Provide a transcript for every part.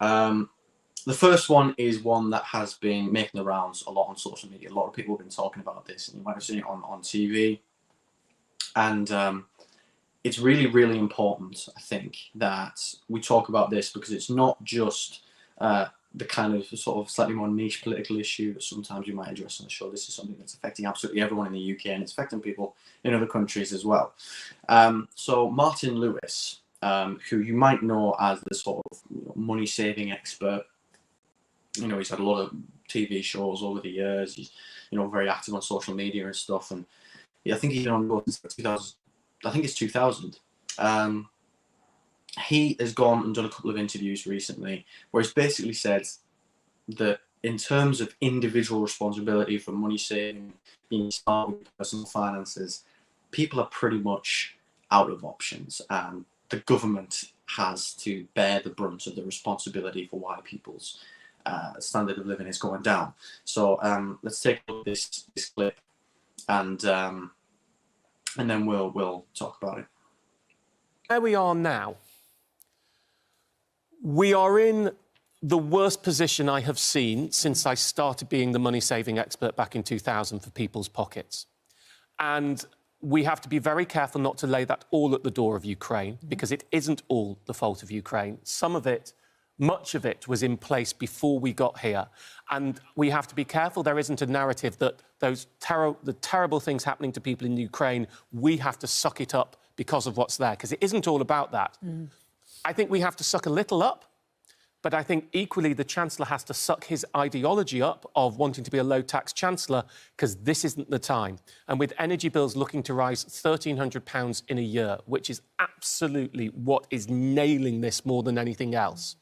Um, the first one is one that has been making the rounds a lot on social media. A lot of people have been talking about this, and you might have seen it on TV. And it's really, really important, I think, that we talk about this, because it's not just the kind of sort of slightly more niche political issue that sometimes you might address on the show. This is something that's affecting absolutely everyone in the UK, and it's affecting people in other countries as well. So Martin Lewis, who you might know as the sort of money-saving expert, he's had a lot of TV shows over the years. He's very active on social media and stuff, and I think he's been on board since 2000. I think it's 2000. He has gone and done a couple of interviews recently where he's basically said that in terms of individual responsibility for money saving, being smart with personal finances, people are pretty much out of options, and the government has to bear the brunt of the responsibility for why people's standard of living is going down. So let's take a look at this clip, and then we'll talk about it. Where we are now, we are in the worst position I have seen since I started being the money-saving expert back in 2000 for people's pockets. And we have to be very careful not to lay that all at the door of Ukraine, because it isn't all the fault of Ukraine. Some of it, much of it, was in place before we got here. And we have to be careful there isn't a narrative that the terrible things happening to people in Ukraine, we have to suck it up because of what's there, because it isn't all about that. I think we have to suck a little up, but I think equally the Chancellor has to suck his ideology up of wanting to be a low-tax Chancellor, because this isn't the time. And with energy bills looking to rise £1,300 in a year, which is absolutely what is nailing this more than anything else,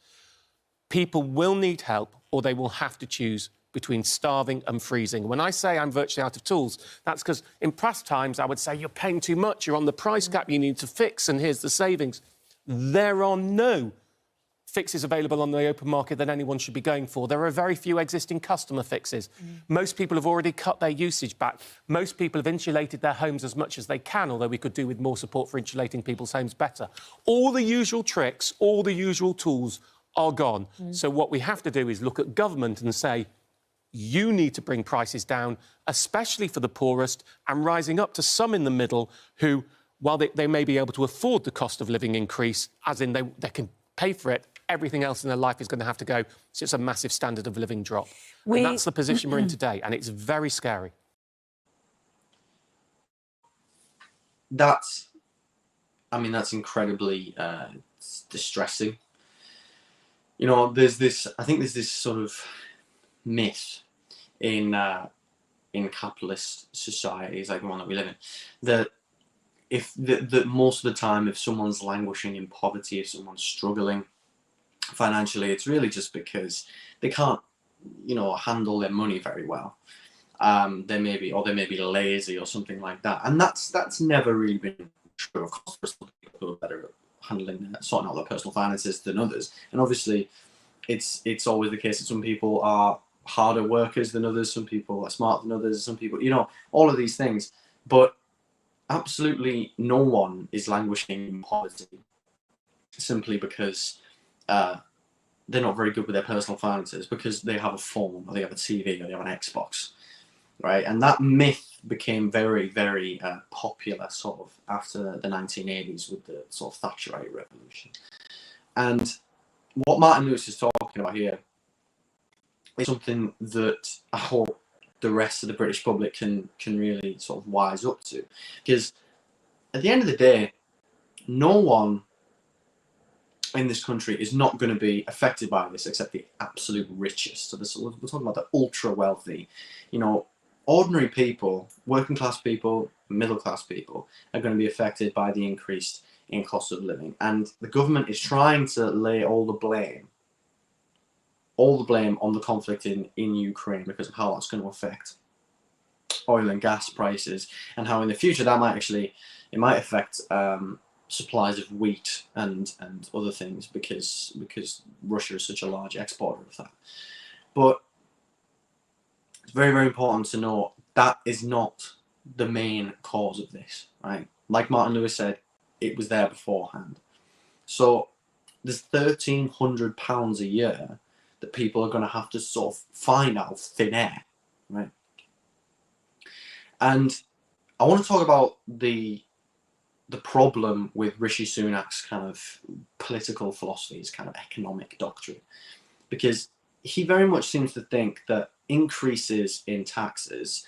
people will need help, or they will have to choose between starving and freezing. When I say I'm virtually out of tools, that's because in past times I would say you're paying too much, you're on the price cap, you need to fix, and here's the savings. There are no fixes available on the open market that anyone should be going for. There are very few existing customer fixes. Most people have already cut their usage back. Most people have insulated their homes as much as they can, although we could do with more support for insulating people's homes better. All the usual tricks, all the usual tools are gone. So what we have to do is look at government and say, you need to bring prices down, especially for the poorest, and rising up to some in the middle who, while they may be able to afford the cost of living increase, as in they can pay for it, everything else in their life is going to have to go. So it's a massive standard of living drop. And that's the position we're in today, and it's very scary. That's incredibly distressing. There's this sort of myth in capitalist societies like the one that we live in, that that most of the time, if someone's languishing in poverty, if someone's struggling financially, it's really just because they can't, handle their money very well. They may be lazy or something like that, and that's never really been true. Of course, for some people who are better at sorting out their personal finances than others, and obviously, it's always the case that some people are harder workers than others, some people are smarter than others, some people, all of these things. But absolutely no one is languishing in poverty simply because they're not very good with their personal finances, because they have a phone, or they have a TV, or they have an Xbox, right? And that myth became very, very popular sort of after the 1980s with the sort of Thatcherite revolution. And what Martin Lewis is talking about here is something that I hope the rest of the British public can really sort of wise up to. Because at the end of the day, no one in this country is not going to be affected by this except the absolute richest. So we're talking about the ultra wealthy. Ordinary people, working class people, middle class people are going to be affected by the increase in cost of living. And the government is trying to lay all the blame on the conflict in Ukraine, because of how that's going to affect oil and gas prices, and how in the future that might affect supplies of wheat and other things, because Russia is such a large exporter of that. But it's very, very important to know that is not the main cause of this, right? Like Martin Lewis said, it was there beforehand. So there's £1,300 a year that people are going to have to sort of find out of thin air, right? And I want to talk about the problem with Rishi Sunak's kind of political philosophy, his kind of economic doctrine, because he very much seems to think that increases in taxes,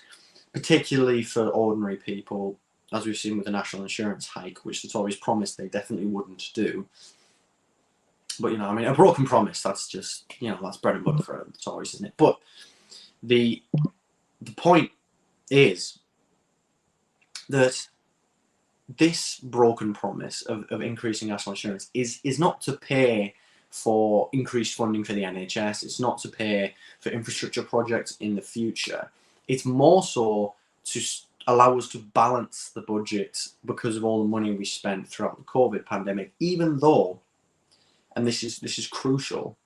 particularly for ordinary people, as we've seen with the national insurance hike, which the Tories promised they definitely wouldn't do. But, you know, I mean, a broken promise, that's just, you know, that's bread and butter for the Tories, isn't it? But the point is that this broken promise of increasing national insurance is not to pay for increased funding for the NHS. It's not to pay for infrastructure projects in the future. It's more so to allow us to balance the budget because of all the money we spent throughout the COVID pandemic, even though, and this is crucial,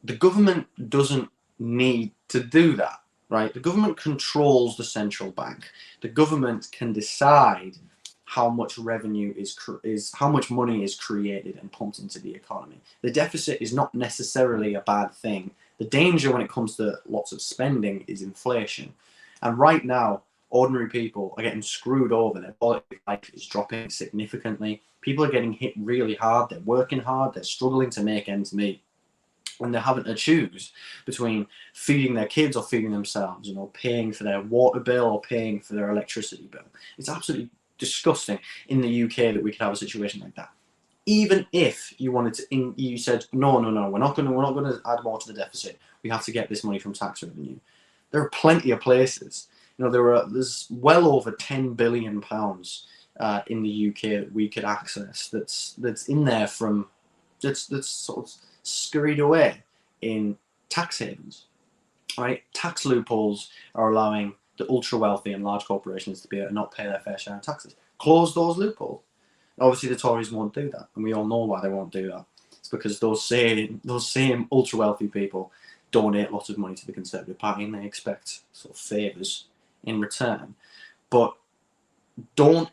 the government doesn't need to do that, right? The government controls the central bank. The government can decide how much revenue is how much money is created and pumped into the economy. The deficit is not necessarily a bad thing. The danger when it comes to lots of spending is inflation. And right now, ordinary people are getting screwed over. Their quality of life is dropping significantly. People are getting hit really hard. They're working hard. They're struggling to make ends meet. And they're having to choose between feeding their kids or feeding themselves, you know, paying for their water bill or paying for their electricity bill. It's absolutely disgusting in the UK that we could have a situation like that. Even if you wanted to, you said no, we're not going to add more to the deficit. We have to get this money from tax revenue. There are plenty of places. You know, there's well over £10 billion in the UK that we could access. That's in there from that's sort of scurried away in tax havens, right? Tax loopholes are allowing the ultra wealthy and large corporations to be able to not pay their fair share of taxes. Close those loopholes. Obviously, the Tories won't do that, and we all know why they won't do that. It's because those same ultra wealthy people donate lots of money to the Conservative Party, and they expect sort of favours in return. But don't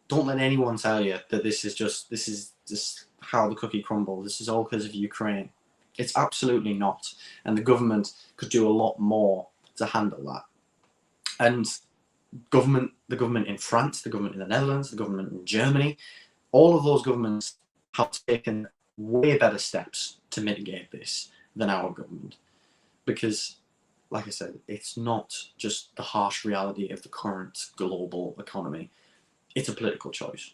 let anyone tell you that this is just how the cookie crumbles. This is all because of Ukraine. It's absolutely not, and the government could do a lot more to handle that. And the government in France, the government in the Netherlands, the government in Germany, all of those governments have taken way better steps to mitigate this than our government. Because, like I said, it's not just the harsh reality of the current global economy. It's a political choice.